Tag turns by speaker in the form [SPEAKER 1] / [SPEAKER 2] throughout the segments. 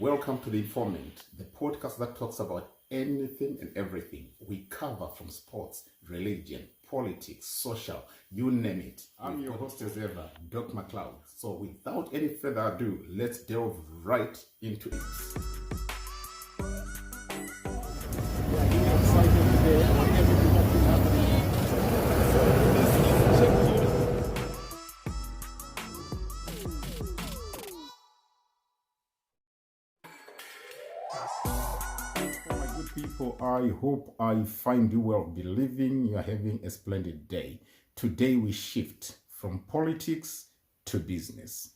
[SPEAKER 1] Welcome to The Informant, the podcast that talks about anything and everything. We cover from sports, religion, politics, social, you name it. I'm your host as ever, Doc McLeod. So without any further ado, let's delve right into it. People, I hope I find you well, believing you are having a splendid day. Today we shift from politics to business.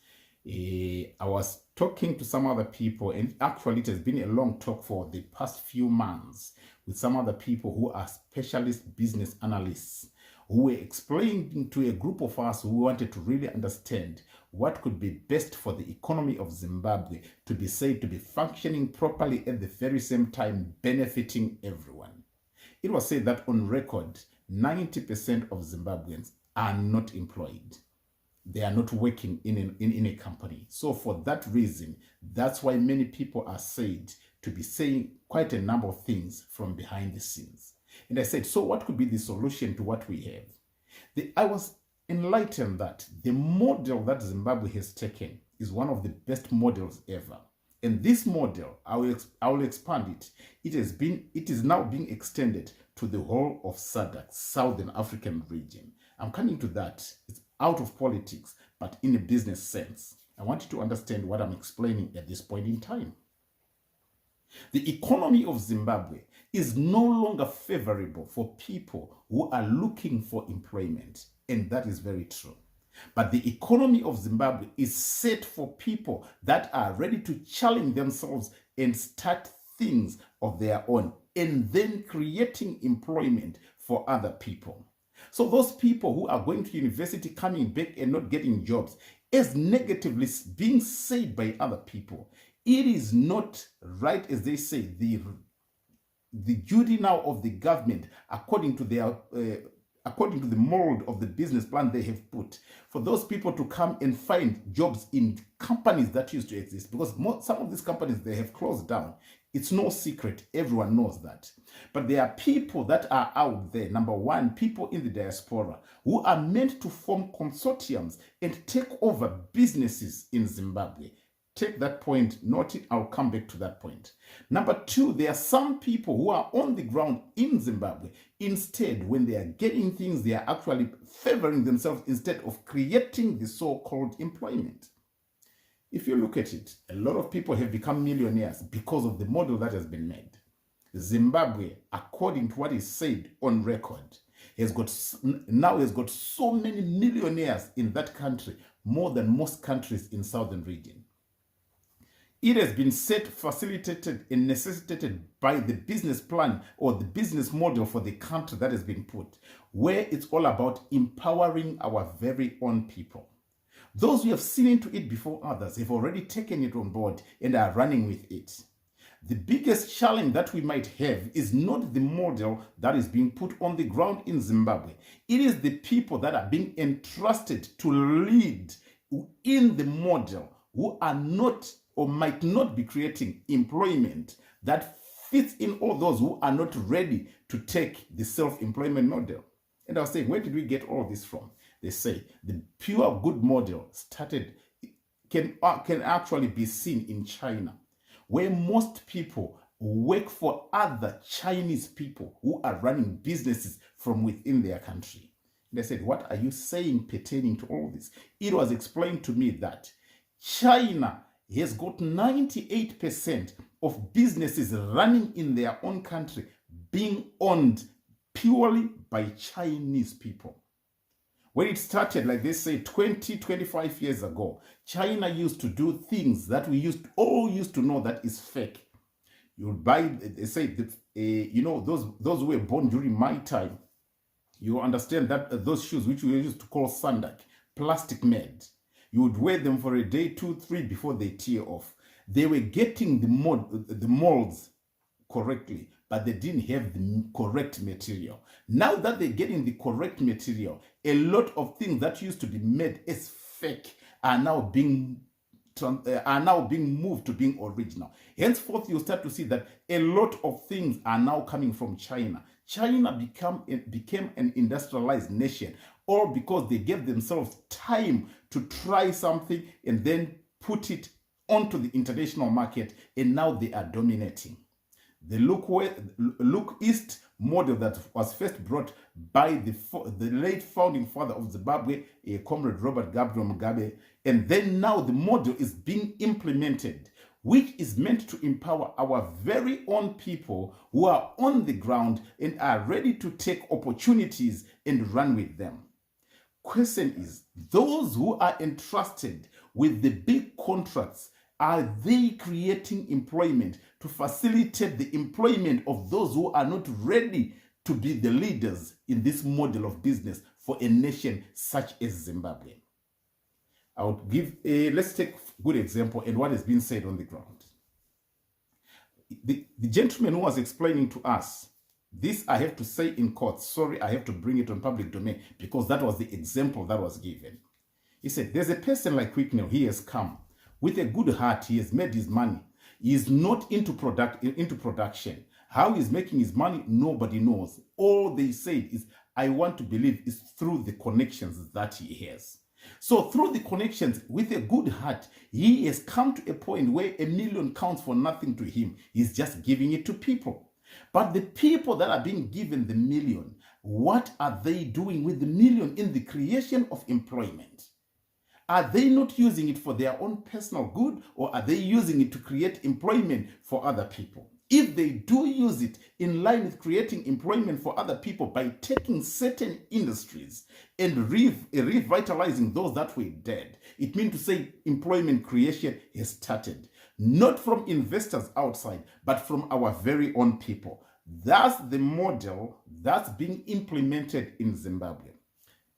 [SPEAKER 1] I was talking to some other people, and actually it has been a long talk for the past few months with some other people who are specialist business analysts, who were explaining to a group of us who wanted to really understand what could be best for the economy of Zimbabwe to be said to be functioning properly at the very same time benefiting everyone. It was said that on record, 90% of Zimbabweans are not employed. They are not working in a company. So for that reason, that's why many people are said to be saying quite a number of things from behind the scenes. And I said, so what could be the solution to what we have? I was enlightened that the model that Zimbabwe has taken is one of the best models ever. And this model, I will expand it. It is now being extended to the whole of SADC, Southern African region. I'm coming to that. It's out of politics, but in a business sense. I want you to understand what I'm explaining at this point in time. The economy of Zimbabwe is no longer favorable for people who are looking for employment, and that is very true. But the economy of Zimbabwe is set for people that are ready to challenge themselves and start things of their own, and then creating employment for other people. So those people who are going to university, coming back and not getting jobs, as negatively being said by other people, it is not right, as they say, the duty now of the government, according to the mold of the business plan they have put, for those people to come and find jobs in companies that used to exist, because some of these companies, they have closed down. It's no secret, everyone knows that. But there are people that are out there, number one, people in the diaspora, who are meant to form consortiums and take over businesses in Zimbabwe. Take that point, note it, I'll come back to that point. Number two, there are some people who are on the ground in Zimbabwe. Instead, when they are getting things, they are actually favoring themselves instead of creating the so-called employment. If you look at it, a lot of people have become millionaires because of the model that has been made. Zimbabwe, according to what is said on record, has got so many millionaires in that country, more than most countries in southern region. It has been facilitated and necessitated by the business plan or the business model for the country that has been put, where it's all about empowering our very own people. Those who have seen into it before others have already taken it on board and are running with it. The biggest challenge that we might have is not the model that is being put on the ground in Zimbabwe. It is the people that are being entrusted to lead in the model who are not or might not be creating employment that fits in all those who are not ready to take the self-employment model. And I was saying, where did we get all this from? They say the pure good model can actually be seen in China, where most people work for other Chinese people who are running businesses from within their country. They said, what are you saying pertaining to all this? It was explained to me that China has got 98% of businesses running in their own country being owned purely by Chinese people. When it started, like they say, 25 years ago, China used to do things that we all used to know that is fake. You would buy, they say, those who were born during my time, you understand that those shoes, which we used to call sandak, plastic made, you would wear them for a day, 2, 3 before they tear off. They were getting the molds correctly, but they didn't have the correct material. Now that they're getting the correct material, a lot of things that used to be made as fake are now being are now being moved to being original. Henceforth, you start to see that a lot of things are now coming from China. China became an industrialized nation, all because they gave themselves time to try something and then put it onto the international market, and now they are dominating. The look east model that was first brought by the late founding father of Zimbabwe, Comrade Robert Gabriel Mugabe, and then now the model is being implemented, which is meant to empower our very own people who are on the ground and are ready to take opportunities and run with them. Question is, those who are entrusted with the big contracts, are they creating employment to facilitate the employment of those who are not ready to be the leaders in this model of business for a nation such as Zimbabwe? I would give let's take a good example and what has been said on the ground. The gentleman who was explaining to us, this I have to say in court, sorry, I have to bring it on public domain because that was the example that was given. He said, there's a person like Wicknell, he has come with a good heart, he has made his money. He is not into production. How he's making his money, nobody knows. All they said is, I want to believe is through the connections that he has. So through the connections, with a good heart, he has come to a point where $1 million counts for nothing to him. He's just giving it to people. But the people that are being given the $1 million, what are they doing with the $1 million in the creation of employment? Are they not using it for their own personal good, or are they using it to create employment for other people? If they do use it in line with creating employment for other people by taking certain industries and revitalizing those that were dead, it means to say employment creation has started, not from investors outside, but from our very own people. That's the model that's being implemented in Zimbabwe.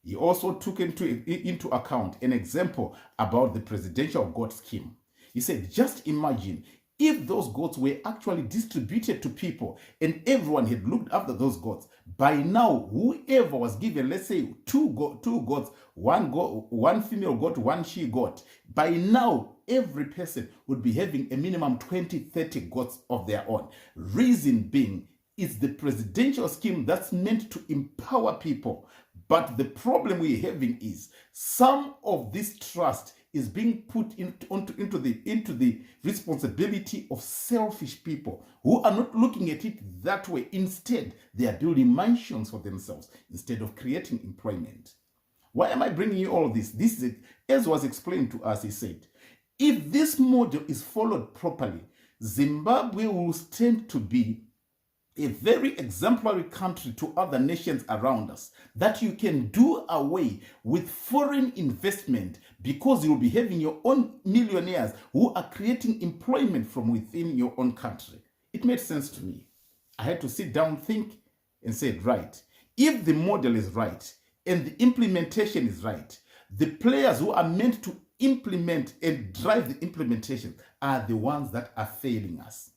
[SPEAKER 1] He also took into account an example about the presidential goat scheme. He said, just imagine if those goats were actually distributed to people and everyone had looked after those goats. By now, whoever was given, let's say, two goats, one female goat, one she goat, by now, every person would be having a minimum 20, 30 goats of their own. Reason being, it's the presidential scheme that's meant to empower people. But the problem we're having is some of this trust is being put into the responsibility of selfish people who are not looking at it that way. Instead, they are building mansions for themselves instead of creating employment. Why am I bringing you all this? This is it. As was explained to us, he said, if this model is followed properly, Zimbabwe will stand to be a very exemplary country to other nations around us, that you can do away with foreign investment because you'll be having your own millionaires who are creating employment from within your own country. It made sense to me. I had to sit down, think, and say, right, if the model is right and the implementation is right, the players who are meant to implement and drive the implementation are the ones that are failing us.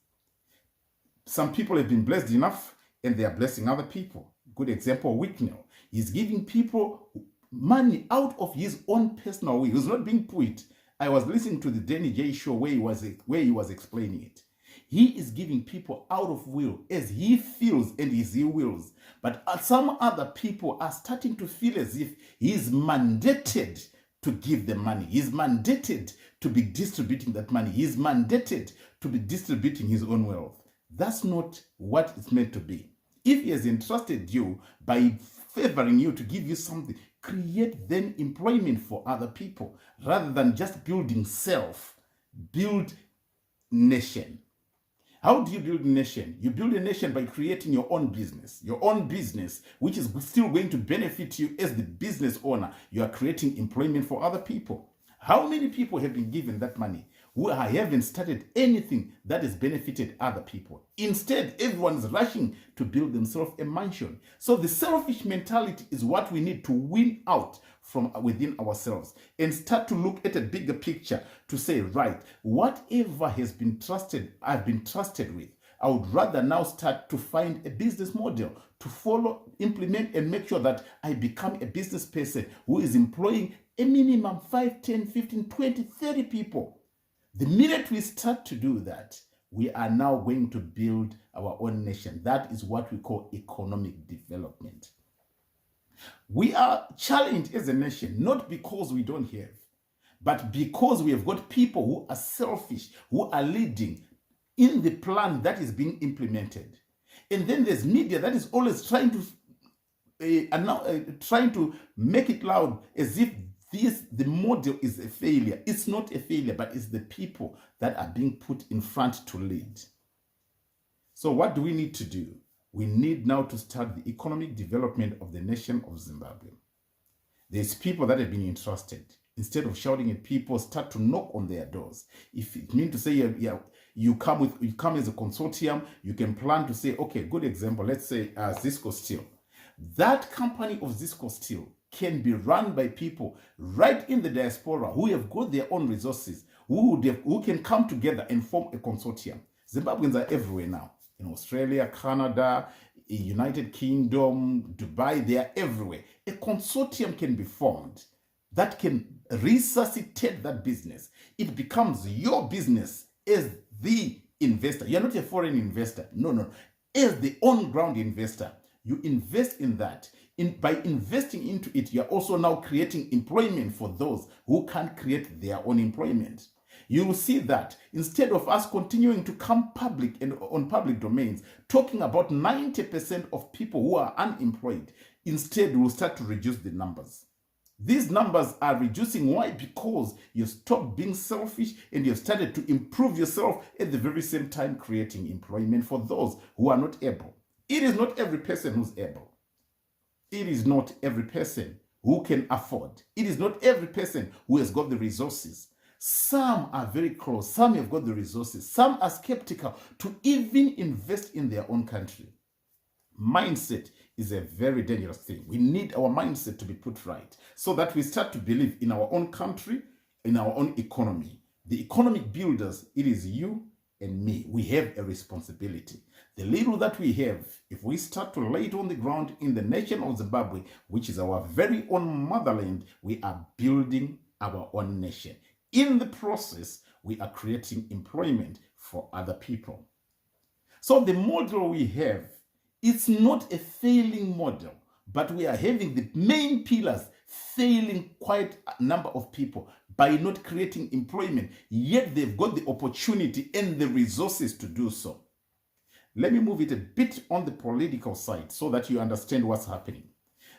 [SPEAKER 1] Some people have been blessed enough and they are blessing other people. Good example, Wicknell. He's giving people money out of his own personal will. He's not being put. I was listening to the Danny J show where he was explaining it. He is giving people out of will as he feels and as he wills. But some other people are starting to feel as if he is mandated to give them money. He's mandated to be distributing that money. He's mandated to be distributing his own wealth. That's not what it's meant to be. If he has entrusted you by favoring you to give you something, create then employment for other people rather than just building self. Build nation. How do you build a nation? You build a nation by creating your own business, which is still going to benefit you as the business owner. You are creating employment for other people. How many people have been given that money who haven't started anything that has benefited other people? Instead, everyone's rushing to build themselves a mansion. So the selfish mentality is what we need to win out from within ourselves and start to look at a bigger picture to say, right, whatever has been trusted, I've been trusted with, I would rather now start to find a business model to follow, implement, and make sure that I become a business person who is employing a minimum 5, 10, 15, 20, 30 people. The minute we start to do that, we are now going to build our own nation. That is what we call economic development. We are challenged as a nation, not because we don't have, but because we have got people who are selfish, who are leading in the plan that is being implemented. And then there's media that is always trying to make it loud as if the model is a failure. It's not a failure, but it's the people that are being put in front to lead. So what do we need to do? We need now to start the economic development of the nation of Zimbabwe. There's people that have been entrusted. Instead of shouting at people, start to knock on their doors. If it means to say you come as a consortium, you can plan to say, okay, good example, let's say Zisco Steel. That company of Zisco Steel can be run by people right in the diaspora who have got their own resources, who can come together and form a consortium. Zimbabweans are everywhere now. In Australia, Canada, United Kingdom, Dubai, they are everywhere. A consortium can be formed that can resuscitate that business. It becomes your business as the investor. You're not a foreign investor. No. As the on-ground investor, you invest in that. By investing into it, you're also now creating employment for those who can't create their own employment. You will see that instead of us continuing to come public and on public domains, talking about 90% of people who are unemployed, instead we'll start to reduce the numbers. These numbers are reducing. Why? Because you stopped being selfish and you've started to improve yourself at the very same time creating employment for those who are not able. It is not every person who's able. It is not every person who can afford. It is not every person who has got the resources. Some are very close. Some have got the resources. Some are skeptical to even invest in their own country. Mindset is a very dangerous thing. We need our mindset to be put right so that we start to believe in our own country, in our own economy. The economic builders, it is you and me. We have a responsibility. The little that we have, if we start to lay it on the ground in the nation of Zimbabwe, which is our very own motherland, we are building our own nation. In the process, we are creating employment for other people. So the model we have, it's not a failing model, but we are having the main pillars failing quite a number of people by not creating employment, yet they've got the opportunity and the resources to do so. Let me move it a bit on the political side so that you understand what's happening.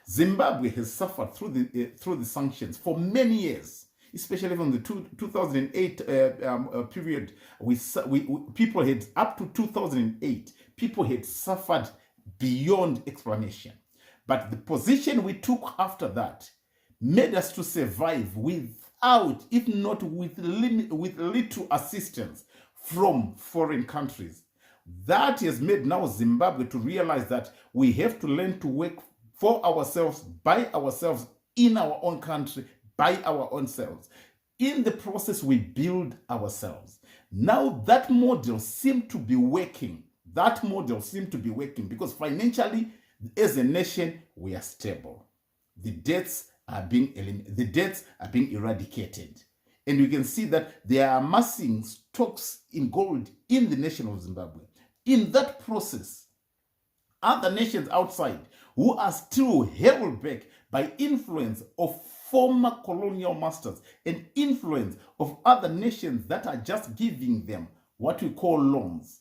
[SPEAKER 1] Zimbabwe has suffered through the sanctions for many years, especially from the 2008 period. People had, up to 2008, people had suffered beyond explanation. But the position we took after that made us to survive without, if not with little assistance from foreign countries. That has made now Zimbabwe to realize that we have to learn to work for ourselves, by ourselves, in our own country, by our own selves. In the process, we build ourselves. Now that model seems to be working. Because financially, as a nation, we are stable. The debts are being eliminated. The debts are being eradicated. And you can see that they are amassing stocks in gold in the nation of Zimbabwe. In that process, other nations outside who are still held back by influence of former colonial masters and influence of other nations that are just giving them what we call loans.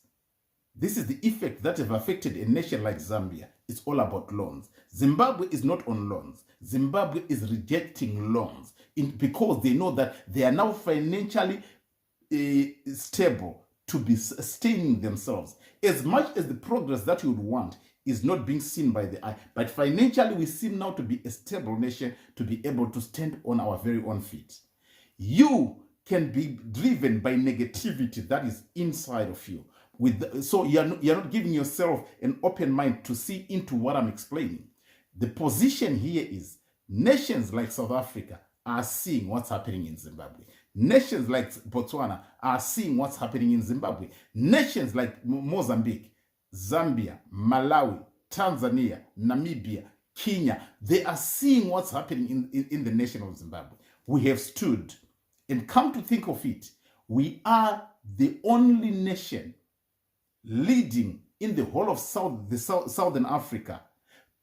[SPEAKER 1] This is the effect that have affected a nation like Zambia. It's all about loans. Zimbabwe is not on loans. Zimbabwe is rejecting loans because they know that they are now financially stable to be sustaining themselves. As much as the progress that you would want is not being seen by the eye, but financially we seem now to be a stable nation, to be able to stand on our very own feet. You can be driven by negativity that is inside of you. So you're not giving yourself an open mind to see into what I'm explaining. The position here is nations like South Africa are seeing what's happening in Zimbabwe. Nations like Botswana are seeing what's happening in Zimbabwe. Nations like Mozambique, Zambia, Malawi, Tanzania, Namibia, Kenya, they are seeing what's happening in the nation of Zimbabwe. We have stood, and come to think of it, We are the only nation leading in the whole of Southern Africa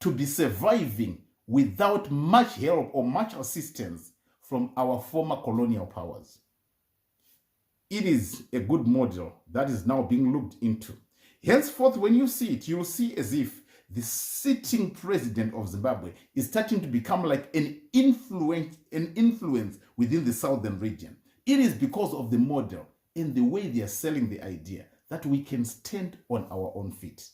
[SPEAKER 1] to be surviving without much help or much assistance from our former colonial powers. It is a good model that is now being looked into. Henceforth, when you see it, you'll see as if the sitting president of Zimbabwe is starting to become like an influence within the southern region. It is because of the model and the way they are selling the idea that we can stand on our own feet.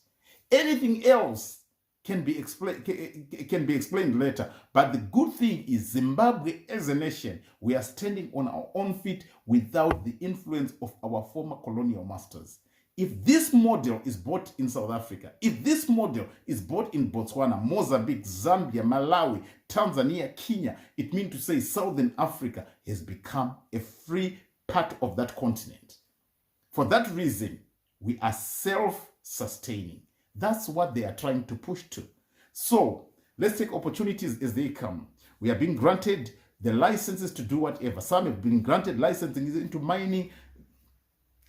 [SPEAKER 1] Anything else can be explained later. But the good thing is Zimbabwe as a nation, we are standing on our own feet without the influence of our former colonial masters. If this model is bought in South Africa, if this model is bought in Botswana, Mozambique, Zambia, Malawi, Tanzania, Kenya, it means to say Southern Africa has become a free part of that continent. For that reason, we are self-sustaining. That's what they are trying to push to. So let's take opportunities as they come. We are being granted the licenses to do whatever. Some have been granted licensing into mining.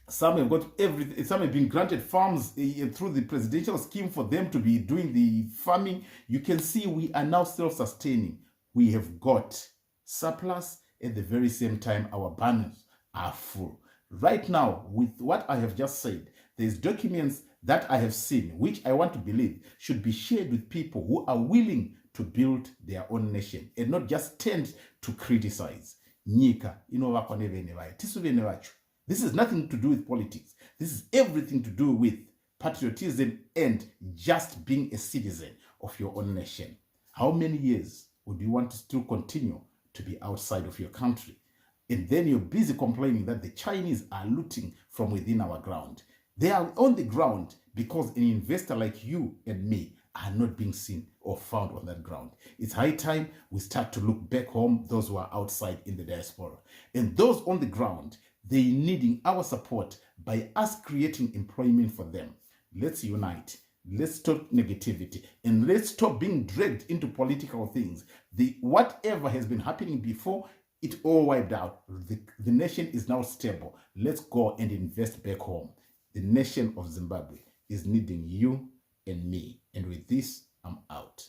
[SPEAKER 1] Some have got everything. Some have been granted farms through the presidential scheme for them to be doing the farming. You can see we are now self-sustaining. We have got surplus. At the very same time, our banners are full. Right now, with what I have just said, there's documents that I have seen, which I want to believe should be shared with people who are willing to build their own nation and not just tend to criticize. Nyika inovakwa nevene vayo, tisu vene vacho. This is nothing to do with politics. This is everything to do with patriotism and just being a citizen of your own nation. How many years would you want to still continue to be outside of your country? And then you're busy complaining that the Chinese are looting from within our ground. They are on the ground because an investor like you and me are not being seen or found on that ground. It's high time we start to look back home, those who are outside in the diaspora. And those on the ground, they needing our support by us creating employment for them. Let's unite. Let's stop negativity and let's stop being dragged into political things. Whatever has been happening before, it all wiped out. The nation is now stable. Let's go and invest back home. The nation of Zimbabwe is needing you and me. And with this, I'm out.